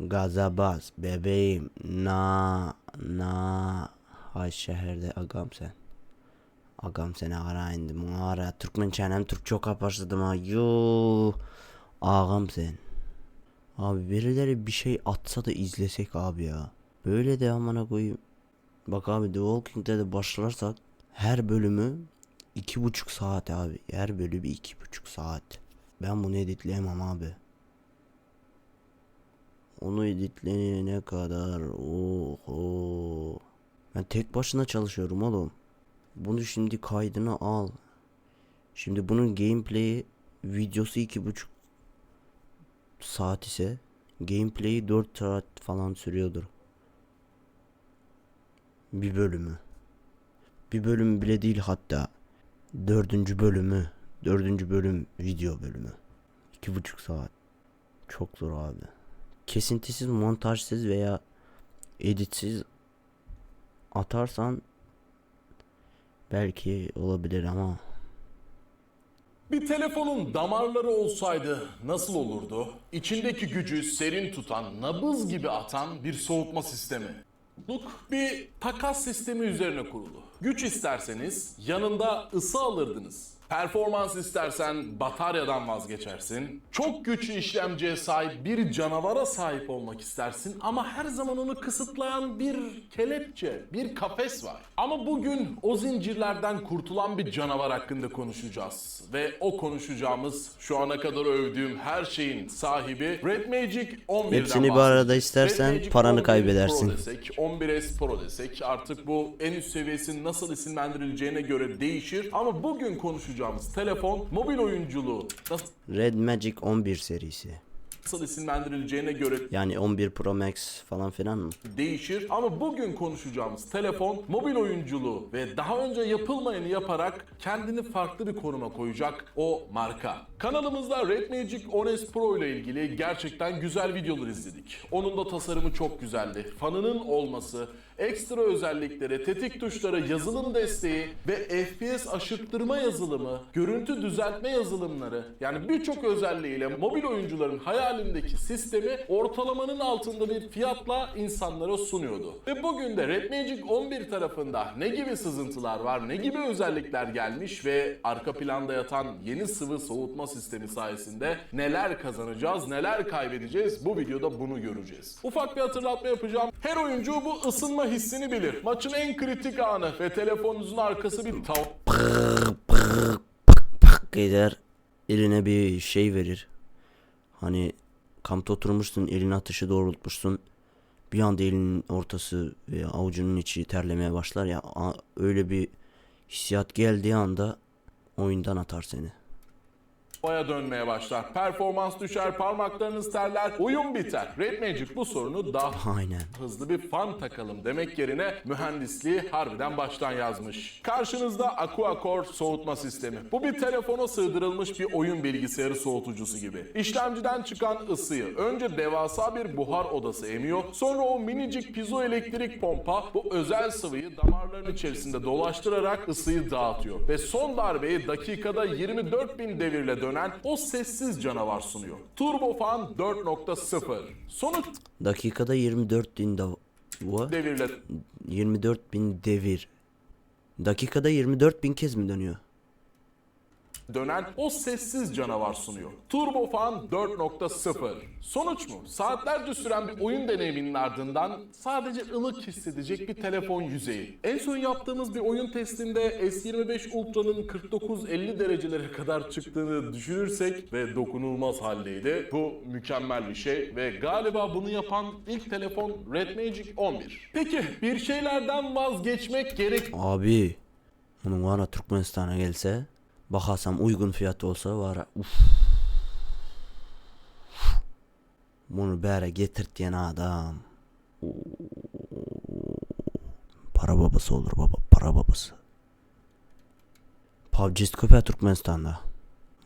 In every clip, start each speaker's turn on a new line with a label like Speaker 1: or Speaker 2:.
Speaker 1: Gaza bas bebeğim. Na. Hay şehirde agam sen. Agam seni ara indim. Ara. Türkmen çenem Türk çok başladım ha. Yoo. Ağam sen. Abi birileri bir şey atsa da izlesek abi ya. Böyle de amına koyayım. Bak abi The Walking Dead'e başlarsak her bölümü 2,5 saat abi. Her bölümü 2,5 saat. Ben bunu editleyemem abi. Onu editleyene kadar oho. Ben tek başına çalışıyorum oğlum. Bunu şimdi kaydını al. Şimdi bunun gameplay videosu 2,5 saat ise gameplay'i 4 saat falan sürüyordur. Bir bölümü. Bir bölüm bile değil hatta. Dördüncü bölümü. Dördüncü bölüm video bölümü. 2,5 saat. Çok zor abi. Kesintisiz, montajsız veya editsiz atarsan belki olabilir ama
Speaker 2: Bir telefonun damarları olsaydı nasıl olurdu? İçindeki gücü serin tutan, nabız gibi atan bir soğutma sistemi. Bir takas sistemi üzerine kurulu. Güç isterseniz yanında ısı alırdınız. Performans istersen bataryadan vazgeçersin. Çok güçlü işlemciye sahip bir canavara sahip olmak istersin ama her zaman onu kısıtlayan bir kelepçe, bir kafes var. Ama bugün o zincirlerden kurtulan bir canavar hakkında konuşacağız. Ve o konuşacağımız şu ana kadar övdüğüm her şeyin sahibi Red Magic 11'den
Speaker 1: hepsini bir arada
Speaker 2: bahsedeceğiz.
Speaker 1: istersen
Speaker 2: Red Magic
Speaker 1: paranı
Speaker 2: 11
Speaker 1: kaybedersin.
Speaker 2: Pro desek, 11S Pro desek artık bu en üst seviyesinin nasıl isimlendirileceğine göre değişir. Ama bugün konuşacağımız telefon mobil oyunculuğu
Speaker 1: Red Magic 11 serisi.
Speaker 2: nasıl isimlendirileceğine göre
Speaker 1: Yani 11 Pro Max falan filan mı?
Speaker 2: değişir. Ama bugün konuşacağımız telefon mobil oyunculuğu ve daha önce yapılmayanı yaparak kendini farklı bir konuma koyacak o marka. Kanalımızda Red Magic 10S Pro ile ilgili gerçekten güzel videolar izledik. Onun da tasarımı çok güzeldi. Fanının olması, ekstra özellikleri, tetik tuşları, yazılım desteği ve FPS aşırttırma yazılımı, görüntü düzeltme yazılımları, yani birçok özelliğiyle mobil oyuncuların hayalindeki sistemi ortalamanın altında bir fiyatla insanlara sunuyordu. Ve bugün de Red Magic 11 tarafında ne gibi sızıntılar var, ne gibi özellikler gelmiş ve arka planda yatan yeni sıvı soğutma sistemi sayesinde neler kazanacağız, neler kaybedeceğiz, bu videoda bunu göreceğiz. Ufak bir hatırlatma yapacağım. Her oyuncu bu ısınma hissini bilir. Maçın en kritik anı ve telefonunuzun arkası bir
Speaker 1: Gider eline bir şey verir. Hani kampta oturmuşsun, elini ateşe doğrultmuşsun. Bir anda elinin ortası veya avucunun içi terlemeye başlar ya, öyle bir hissiyat geldiği anda oyundan atar seni.
Speaker 2: havaya dönmeye başlar. Performans düşer, parmaklarınız terler, oyun biter. Red Magic bu sorunu daha
Speaker 1: Aynen.
Speaker 2: hızlı bir fan takalım demek yerine mühendisliği harbiden baştan yazmış. Karşınızda AquaCore soğutma sistemi. Bu bir telefona sığdırılmış bir oyun bilgisayarı soğutucusu gibi. İşlemciden çıkan ısıyı önce devasa bir buhar odası emiyor, sonra o minicik pizoelektrik pompa bu özel sıvıyı damarların içerisinde dolaştırarak ısıyı dağıtıyor. Ve son darbeyi dakikada 24.000 devirle dönen o sessiz canavar sunuyor. Turbofan 4.0. Sonuç
Speaker 1: Dakikada 24.000
Speaker 2: devirle
Speaker 1: 24.000 devir. Dakikada 24.000 kez mi dönüyor?
Speaker 2: dönen o sessiz canavar sunuyor. Turbofan 4.0. Sonuç mu? Saatlerce süren bir oyun deneyiminin ardından sadece ılık hissedecek bir telefon yüzeyi. En son yaptığımız bir oyun testinde S25 Ultra'nın 49-50 derecelere kadar çıktığını düşünürsek ve dokunulmaz haldeydi. Bu mükemmel bir şey ve galiba bunu yapan ilk telefon Red Magic 11. Peki bir şeylerden vazgeçmek gerek
Speaker 1: Abi onun var ya, Türkmenistan'a gelse bakasam uygun fiyatı olsa var ya, bunu bere getirt diyen adam para babası olur baba, para babası. PUBG köpeği Türkmenistan'da.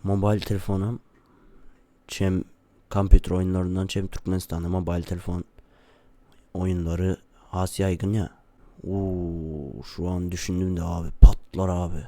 Speaker 1: Mobil telefonum çem kompüter oyunlarından çem Türkmenistan'da mobil telefon oyunları has yaygın ya. Şu an düşündüm de abi patlar abi.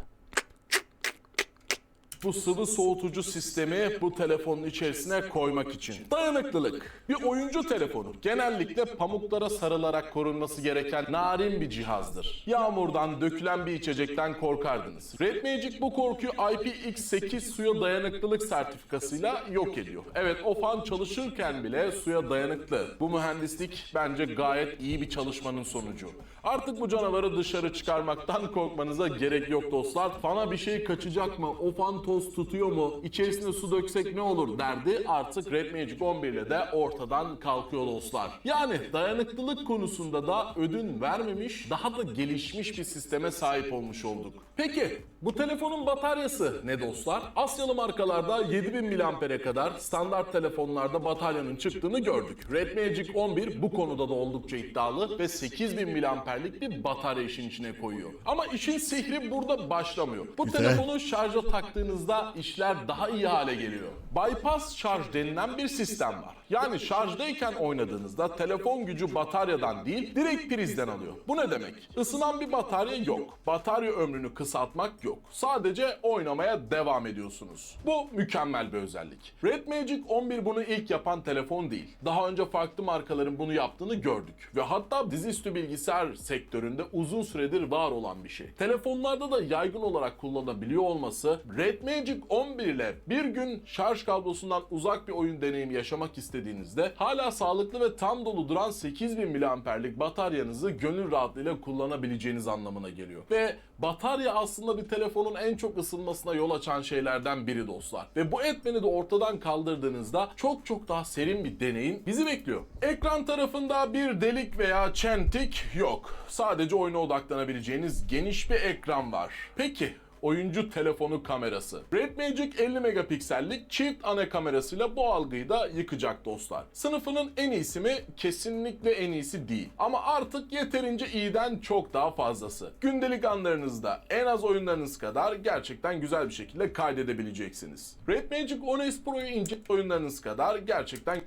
Speaker 2: bu sıvı soğutucu sistemi bu telefonun içerisine koymak için. Dayanıklılık. Bir oyuncu telefonu genellikle pamuklara sarılarak korunması gereken narin bir cihazdır. Yağmurdan, dökülen bir içecekten korkardınız. Red Magic bu korkuyu IPX8 suya dayanıklılık sertifikasıyla yok ediyor. Evet, o fan çalışırken bile suya dayanıklı. Bu mühendislik bence gayet iyi bir çalışmanın sonucu. Artık bu canavarı dışarı çıkarmaktan korkmanıza gerek yok dostlar. Fana bir şey kaçacak mı? O fan toz tutuyor mu? İçerisine su döksek ne olur derdi artık Red Magic 11 ile de ortadan kalkıyor dostlar. Yani dayanıklılık konusunda da ödün vermemiş, daha da gelişmiş bir sisteme sahip olmuş olduk. Peki bu telefonun bataryası ne dostlar? Asyalı markalarda 7000 mAh'e kadar, standart telefonlarda bataryanın çıktığını gördük. Red Magic 11 bu konuda da oldukça iddialı ve 8000 mAh'lik bir batarya işin içine koyuyor. Ama işin sihri burada başlamıyor. Bu telefonu şarja taktığınızda işler daha iyi hale geliyor. Bypass şarj denilen bir sistem var. Yani şarjdayken oynadığınızda telefon gücü bataryadan değil, direkt prizden alıyor. Bu ne demek? Isınan bir batarya yok. Batarya ömrünü kısaltmak yok. Sadece oynamaya devam ediyorsunuz. Bu mükemmel bir özellik. Red Magic 11 bunu ilk yapan telefon değil. Daha önce farklı markaların bunu yaptığını gördük. Ve hatta dizüstü bilgisayar sektöründe uzun süredir var olan bir şey. Telefonlarda da yaygın olarak kullanabiliyor olması, Red Magic 11 ile bir gün şarj kablosundan uzak bir oyun deneyimi yaşamak istediğinizde hala sağlıklı ve tam dolu duran 8000 mAh'lik bataryanızı gönül rahatlığıyla kullanabileceğiniz anlamına geliyor. Ve batarya aslında bir telefonun en çok ısınmasına yol açan şeylerden biri dostlar. Ve bu etmeni de ortadan kaldırdığınızda çok daha serin bir deneyim bizi bekliyor. Ekran tarafında bir delik veya çentik yok. Sadece oyuna odaklanabileceğiniz geniş bir ekran var. Peki oyuncu telefonu kamerası. Red Magic 50 megapiksellik çift ana kamerasıyla bu algıyı da yıkacak dostlar. Sınıfının en iyisi mi? Kesinlikle en iyisi değil. Ama artık yeterince iyiden çok daha fazlası. Gündelik anlarınızda en az oyunlarınız kadar gerçekten güzel bir şekilde kaydedebileceksiniz. Red Magic 10S Pro'yu oyunlarınız kadar gerçekten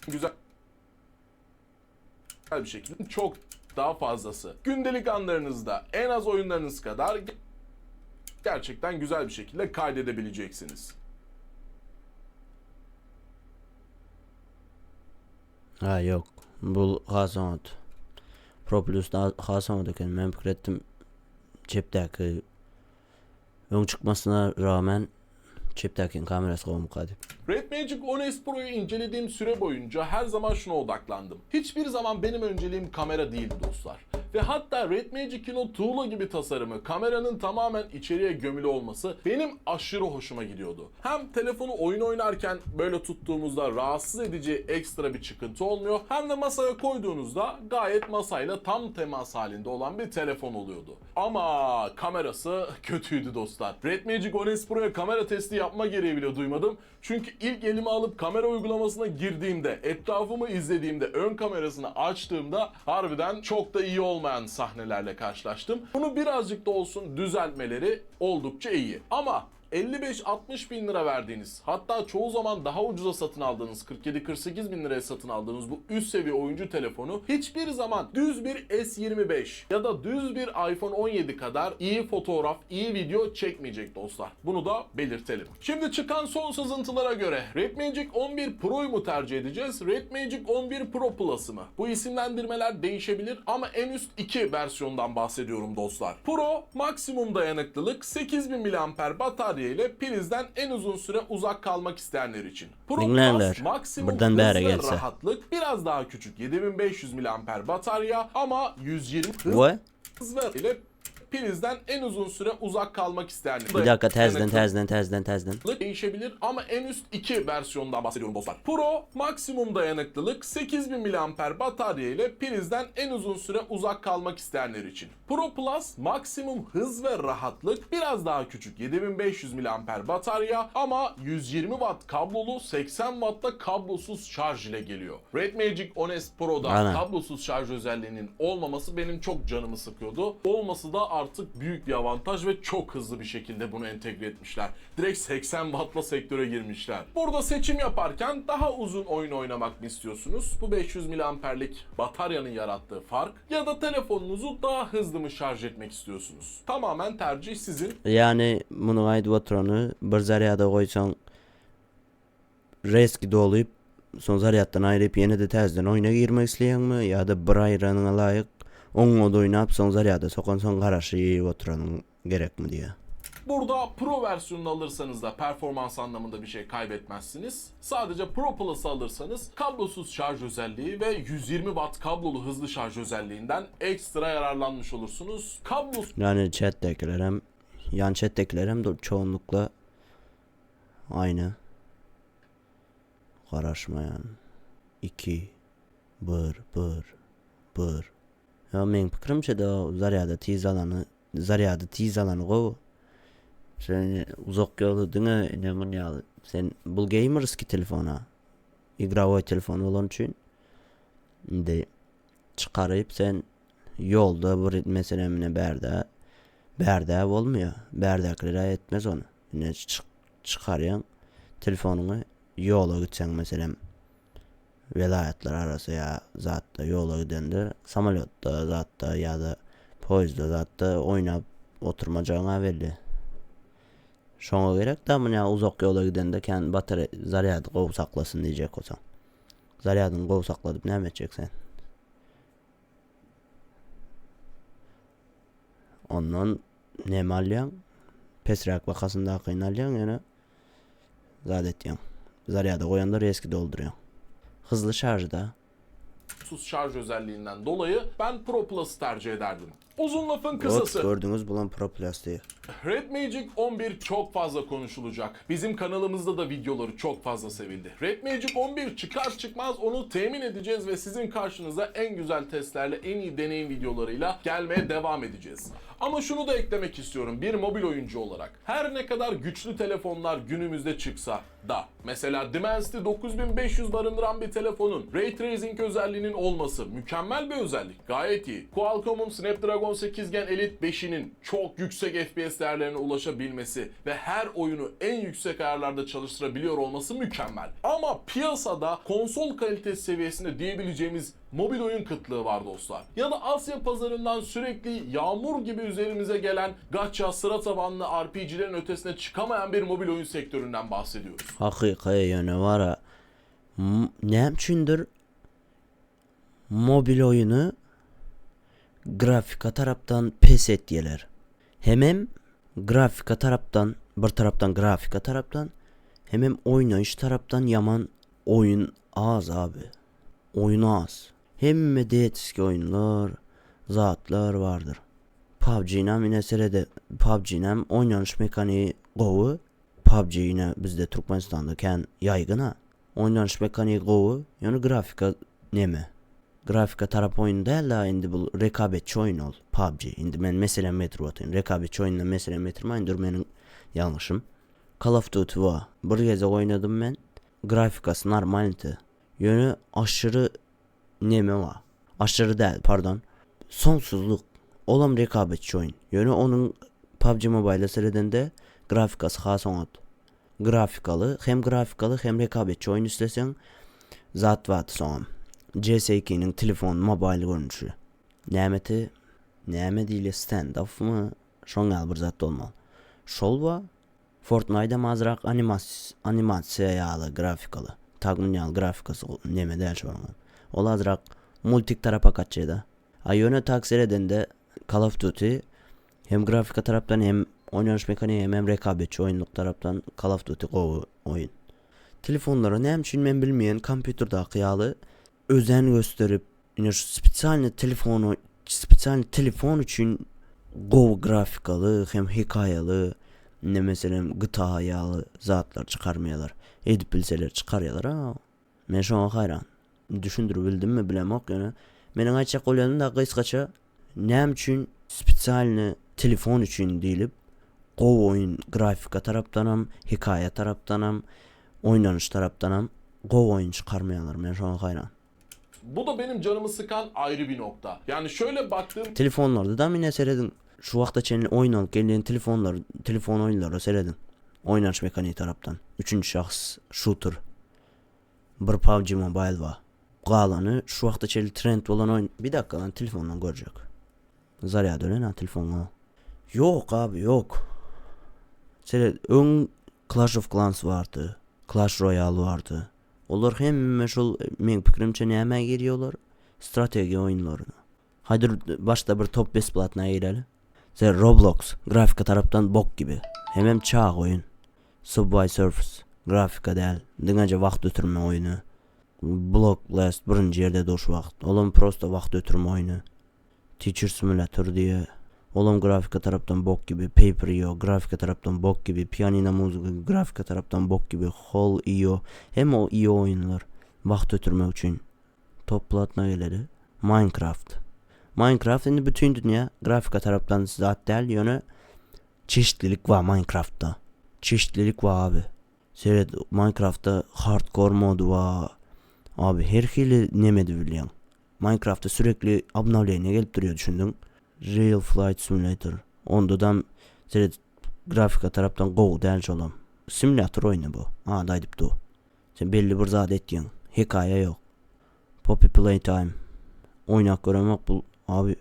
Speaker 2: güzel bir şekilde çok daha fazlası. Gündelik anlarınızda en az oyunlarınız kadar gerçekten güzel bir şekilde kaydedebileceksiniz.
Speaker 1: Ha yok. Bu Hasanot. Pro Plus'da Hasanot'u ben fikir ettim. Cepteki ön çıkmasına rağmen cepteki kamerası olmuş.
Speaker 2: Red Magic 10S Pro'yu incelediğim süre boyunca her zaman şuna odaklandım. Hiçbir zaman benim önceliğim kamera değildi dostlar. Ve hatta Red Magic'in o tuğla gibi tasarımı, kameranın tamamen içeriye gömülü olması benim aşırı hoşuma gidiyordu. Hem telefonu oyun oynarken böyle tuttuğumuzda rahatsız edici ekstra bir çıkıntı olmuyor, hem de masaya koyduğunuzda gayet masayla tam temas halinde olan bir telefon oluyordu. Ama kamerası kötüydü dostlar. Red Magic 10S Pro'ya kamera testi yapma gereği bile duymadım. Çünkü ilk elime alıp kamera uygulamasına girdiğimde, etrafımı izlediğimde, ön kamerasını açtığımda harbiden çok da iyi olmayan sahnelerle karşılaştım. Bunu birazcık da olsun düzeltmeleri oldukça iyi. Ama 55-60 bin lira verdiğiniz, hatta çoğu zaman daha ucuza satın aldığınız 47-48 bin liraya satın aldığınız bu üst seviye oyuncu telefonu hiçbir zaman düz bir S25 ya da düz bir iPhone 17 kadar iyi fotoğraf, iyi video çekmeyecek dostlar. Bunu da belirtelim. Şimdi çıkan son sızıntılara göre Red Magic 11 Pro'yu mu tercih edeceğiz? Red Magic 11 Pro Plus'ı mı? Bu isimlendirmeler değişebilir ama en üst 2 versiyondan bahsediyorum dostlar. Pro maksimum dayanıklılık, 8000 mAh batarya ile prizden en uzun süre uzak kalmak isteyenler için. Pro
Speaker 1: Dinlerler.
Speaker 2: Plus maksimum
Speaker 1: Buradan
Speaker 2: hız
Speaker 1: bir ara
Speaker 2: ve
Speaker 1: gelse.
Speaker 2: rahatlık, biraz daha küçük 7500 mAh batarya ama 120
Speaker 1: What?
Speaker 2: hız ve ile prizden en uzun süre uzak kalmak isteyenler.
Speaker 1: Bir dakika tezden.
Speaker 2: Değişebilir ama en üst 2 versiyondan bahsediyorum dostlar. Pro maksimum dayanıklılık, 8000 mAh batarya ile prizden en uzun süre uzak kalmak isteyenler için. Pro Plus maksimum hız ve rahatlık, biraz daha küçük 7500 mAh batarya ama 120 Watt kablolu, 80 Watt'ta kablosuz şarj ile geliyor. Red Magic 10S Pro'da
Speaker 1: Aynen.
Speaker 2: kablosuz şarj özelliğinin olmaması benim çok canımı sıkıyordu. Olması da artık büyük bir avantaj ve çok hızlı bir şekilde bunu entegre etmişler. Direkt 80 wattla sektöre girmişler. Burada seçim yaparken daha uzun oyun oynamak mı istiyorsunuz? Bu 500 miliamperlik bataryanın yarattığı fark ya da telefonunuzu daha hızlı mı şarj etmek istiyorsunuz? Tamamen tercih sizin.
Speaker 1: Yani bunun aydı oturanı bir zaryada koysan reski dolayıp son zaryattan ayırıp yine de tezden oyuna girmek isteyen mi? Ya da bir ayranına layık 10 mod oynayıp son zaryada sokan son karaşı iyi oturanın gerek mi diye.
Speaker 2: Burada Pro versiyonunu alırsanız da performans anlamında bir şey kaybetmezsiniz. Sadece Pro Plus'ı alırsanız kablosuz şarj özelliği ve 120 watt kablolu hızlı şarj özelliğinden ekstra yararlanmış olursunuz. Kablosuz
Speaker 1: Yani chat'tekiler hem yan chat'tekiler hem de çoğunlukla aynı. Karışmayan 2 bir. Ya men fikrimçe de o zaryada tiz alanı go. Sen uzak yolu dine nemin ya. Sen bul gamers ki telefona. İgravoy telefonu olan için de çıkarıp sen yolda bir meselemine berde olmuyor. Berdekleri etmez onu. Yine çıkaryan telefonunu yola gitsen mesela velayetler arası ya zatta yola gidende samolyotta zatta ya da poyuzda zatta oynap oturmacağına belli. Şoňa gerek de ya uzak yola gidende kendi batarya zaryady gowy saklasın diyecek olsan. Zaryadyny gowy sakladyp näme edeceksen? Ondan näme alýan? Pesrak vakasında kıyın alýan ýene zat etýän. Zaryada koyanda eski dolduruyor. Hızlı şarjda.
Speaker 2: şarj özelliğinden dolayı ben Pro Plus'ı tercih ederdim. Uzun lafın kısası.
Speaker 1: Gördünüz bulan Pro Plus'ı.
Speaker 2: Red Magic 11 çok fazla konuşulacak. Bizim kanalımızda da videoları çok fazla sevildi. Red Magic 11 çıkar çıkmaz onu temin edeceğiz ve sizin karşınıza en güzel testlerle, en iyi deneyim videolarıyla gelmeye devam edeceğiz. Ama şunu da eklemek istiyorum bir mobil oyuncu olarak. Her ne kadar güçlü telefonlar günümüzde çıksa da mesela Dimensity 9500 barındıran bir telefonun Ray Tracing özelliğinin olması mükemmel bir özellik. Gayet iyi. Qualcomm'un Snapdragon 8 Gen Elite 5'inin çok yüksek FPS değerlerine ulaşabilmesi ve her oyunu en yüksek ayarlarda çalıştırabiliyor olması mükemmel. Ama piyasada konsol kalitesi seviyesinde diyebileceğimiz mobil oyun kıtlığı var dostlar. Ya da Asya pazarından sürekli yağmur gibi üzerimize gelen gacha, sıra tabanlı RPG'lerin ötesine çıkamayan bir mobil oyun sektöründen bahsediyoruz.
Speaker 1: Hakikaten yani var ya ne üçündür mobil oyunu grafika taraftan pes ettiler. Hem grafika taraftan bir taraftan grafika taraftan hem oynayış taraftan yaman oyun az abi. Oyun az. Hem de eski oyunlar, zatlar vardır. PUBG'nin mineserede PUBG'nin oynanış mekaniği gowy. PUBG yine bizde Türkmenistan'dayken yaygın ha. Oynanış mekaniği gowy. Yani grafika neme? Grafika taraf oyun değil la indi bu rekabetçi oyun ol. PUBG. Indi ben mesela metro atayım. Rekabetçi oyunla mesela metrmayın dur benim yanlışım. Call of Duty var. Bir gece oynadım ben. Grafikası normaldi. Yani aşırı neme var. Aşırı değil pardon. Sonsuzluk. Olam rekabetçi oyun. Yani onun PUBG Mobile seridinde grafikası has onat. Grafikalı hem rekabetçi oyun istesen zat vat soğan. CS2'nin telefon mobile görünüşü. Näme diýle stand-off mı? Şoňal bir zat olmaly. Şol wa Fortnite'da mazrak animasiýa ýaly grafikaly. Tagmynýal grafikasy näme däl şoňa. Ol azrak multik tarafa kaçýda. Aýony taksir edende Call of Duty hem grafika tarapdan hem oynanış mekaniği hem rekabetçi oyunluk tarapdan Call of Duty gowy oyun. Telefonlara näme üçin men bilmeýän kompýuterda ýaly özen gösterip spesialny telefon üçün gowy grafikaly hem hikayaly ne meselem GTA ýaly zatlar çıkarmaýarlar. Edip bilseler çıkarýarlar ha. Men şoňa hayran. Düşündürüp bildimmi bilemok ýöne. Meniň aýtjak bolýanym da gysgaça näme üçin spesialny telefon üçün diýilip gowy oyun grafika tarapdanam, hikaye tarapdanam, oynanış tarapdanam gowy oyun çıkarmaýarlar. Men şoňa hayran.
Speaker 2: Bu da benim canımı sıkan ayrı bir nokta. Yani şöyle baktığım
Speaker 1: Telefonlarda da mine seredin. şu vakta çenli oyun alıp gelen telefon oyunları seyredin. Oynanış mekaniği taraftan. 3. şahıs shooter. Bir PUBG Mobile var. Qalanı şu vakta çenli trend olan oyun. Bir dakika lan telefondan görecek. Zarya dönen ha telefonla. Yok abi yok. Seyred ön Clash of Clans vardı. Clash Royale vardı. Onlar hem meşhur men fikrimçe näme geliyorlar? Strateji oyunlarına. Haydi başta bir top 5 platına girelim. Roblox grafika taraftan bok gibi. Hem çağ oyun. Subway Surfers grafika değil. Dıngaca vakt ötürme oyunu. Block Blast birinci yerde doş vakt. Oğlum prosto vakt ötürme oyunu. Teacher Simulator diye. Oğlum grafika taraftan bok gibi. Paper.io grafika taraftan bok gibi. Pianino müzik grafika taraftan bok gibi. Hall.io hem o iyi oyunlar. Vakt ötürme için. Top platına geledi. Minecraft şimdi bütün dünya grafika taraftan zat değil yönü çeşitlilik var Minecraft'ta. Çeşitlilik var abi. Seyret Minecraft'ta hardcore modu var. Abi her hili nemedi biliyorum. Minecraft'ta sürekli aboneliğine gelip duruyor düşündüm. Real Flight Simulator. Onda da seyret grafika taraftan go değil olam. Simülatör oyunu bu. Ha daydıp du. Sen belli bir zat ettiğin. Hikaye yok. Poppy Playtime. Oynak göremek bu abi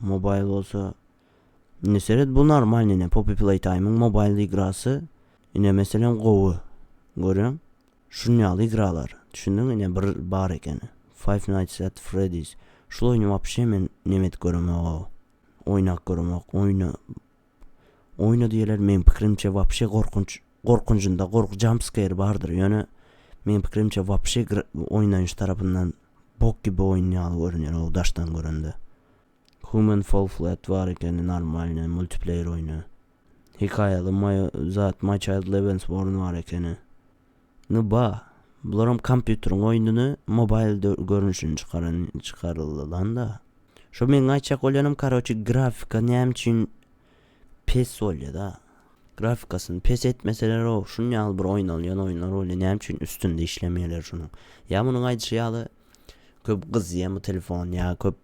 Speaker 1: mobile olsa ne seyret bu normal ne Poppy Playtime'ın mobile igrası yine mesela Go'u görüyorum şunyalı igralar düşündün yine bir bar eken Five Nights at Freddy's şu oyunu vapşe men nemet görüyorum o oynak görüyorum oyna diyeler men fikrimçe vapşe korkuncunda jumpscare vardır yani men fikrimçe vapşe oynayış tarafından bok gibi oynayalı görünüyor o daştan göründü. Human Fall Flat var iken normal multiplayer oyunu. Hikayeli My Child Levens var iken. Ne ba? Bunlarım kompüterin oyununu mobile görünüşünü çıkarılan da. Şu men ayçak olyanım karoçi grafika nem için pes oluyor da. Grafikasını pes etmeseler o şunu al bir oynayan oyunlar oluyor nem için üstünde işlemeyeler şunu. Ya bunun ayçı yalı köp kız ya mı telefon ya köp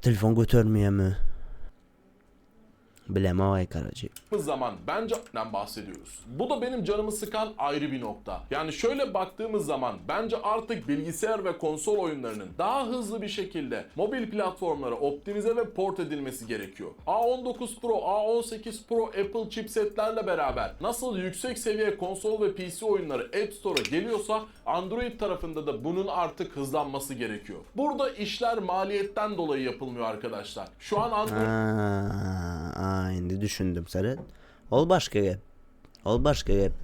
Speaker 1: telefon götürmeye mi? Bileme vay karacı.
Speaker 2: Zaman bence bahsediyoruz. Bu da benim canımı sıkan ayrı bir nokta. Yani şöyle baktığımız zaman bence artık bilgisayar ve konsol oyunlarının daha hızlı bir şekilde mobil platformlara optimize ve port edilmesi gerekiyor. A19 Pro, A18 Pro Apple chipsetlerle beraber nasıl yüksek seviye konsol ve PC oyunları App Store'a geliyorsa Android tarafında da bunun artık hızlanması gerekiyor. Burada işler maliyetten dolayı yapılmıyor arkadaşlar. Şu an Android
Speaker 1: Şimdi düşündüm Serhat. Ol başka gap. Ol başka gap.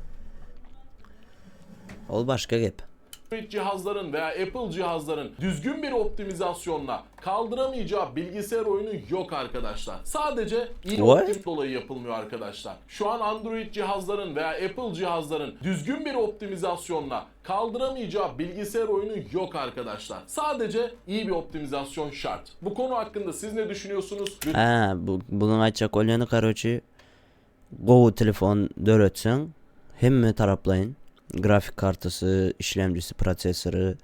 Speaker 2: cihazların veya Apple cihazların düzgün bir optimizasyonla kaldıramayacağı bilgisayar oyunu yok arkadaşlar. Sadece iyi dolayı yapılmıyor arkadaşlar. Şu an Android cihazların veya Apple cihazların düzgün bir optimizasyonla kaldıramayacağı bilgisayar oyunu yok arkadaşlar. Sadece iyi bir optimizasyon şart. Bu konu hakkında siz ne düşünüyorsunuz?
Speaker 1: Bunun açacak olanı karoçi Go telefon döretsen hem taraflayın. Grafik kartısı, işlemcisi, prosesörü,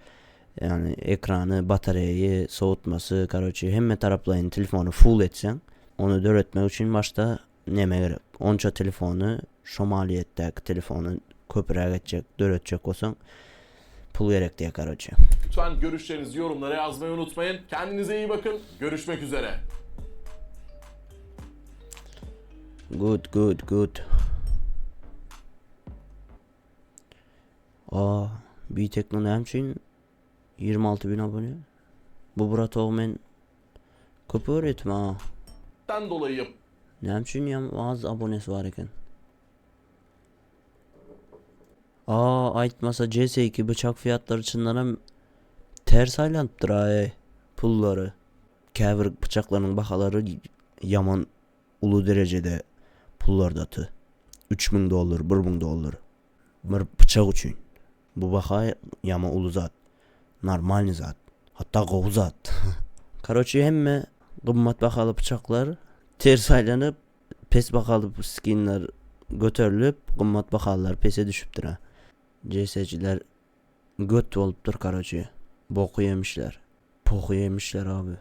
Speaker 1: yani ekranı, bataryayı, soğutması, karoçi hem taraflayın telefonu full etsen onu döretmek için başta neme gerek. Onca telefonu şu maliyetteki telefonu köpüre geçecek, döretecek olsan pul gerek diye karoçi.
Speaker 2: Lütfen görüşlerinizi yorumlara yazmayı unutmayın. Kendinize iyi bakın. Görüşmek üzere.
Speaker 1: Good. Bir teknoloji hem için 26.000 abone. Bu Burat Oğmen köpü öğretme ha.
Speaker 2: Dolayı yap.
Speaker 1: Ne için ya az abonesi var iken. Aytmasa CS2 bıçak fiyatları çınlarım ters aylanıptır ha pulları. Kevir bıçaklarının bakaları yaman ulu derecede pullardatı. 3.000 dolar, 1.000 dolar. Bir bıçak için. Bu baka yama ulu zat. Normal zat. Hatta kovu zat. Karoçi hemme kımmat bakalı bıçaklar ters aylanıp pes bakalı skinler götürülüp kımmat bakalılar pese düşüptür ha. CS'ciler göt oluptur karoçi. Boku yemişler. Poku yemişler abi.